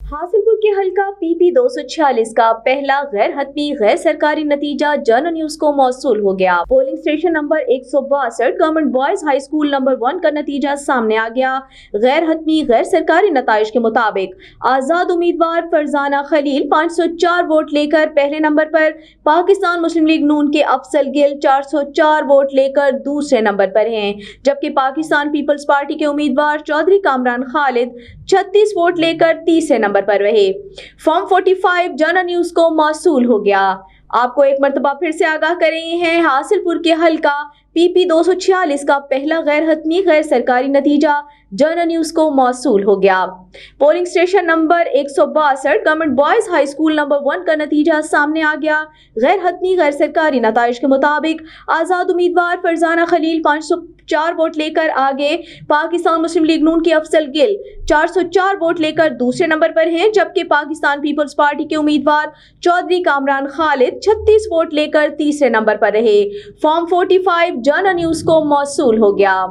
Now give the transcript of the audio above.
हासिलपुर के हल्का PP 246 का पहला गैर हतमी गैर सरकारी नतीजा जन न्यूज को मौसूल हो गया। Polling station number 162 government boys high school number 1 का नतीजा सामने आ गया। गैर हतमी गैर सरकारी नताइज के मुताबिक आजाद उम्मीदवार फरजाना खलील 504 वोट लेकर पहले नंबर पर, पाकिस्तान मुस्लिम लीग नून के अफसल गिल 404 वोट लेकर दूसरे नंबर पर हैं, जबकि पाकिस्तान पीपल्स पार्टी के उम्मीदवार चौधरी कामरान खालिद 36 वोट लेकर तीसरे नंबर पर रहे। फॉर्म 45 जन न्यूज को मौसूल हो गया। आपको एक मर्तबा फिर से आगाह कर रहे हैं, हासिलपुर के हल्का PP 246 का पहला गैर हतमी गैर सरकारी नतीजा जन न्यूज को मौसूल हो गया। Polling station number 162 government boys high school number 1 का नतीजा सामने आ गया। गैर हतमी गैर सरकारी नताइज के मुताबिक आजाद उम्मीदवार फरजाना खलील 504 वोट लेकर आगे, पाकिस्तान मुस्लिम लीग नून के अफसल गिल 404 वोट लेकर दूसरे नंबर पर हैं, जबकि पाकिस्तान पीपल्स पार्टी के उम्मीदवार चौधरी कामरान खालिद 36 वोट लेकर तीसरे नंबर पर रहे। फॉर्म 45 जन न्यूज को मौसूल हो गया।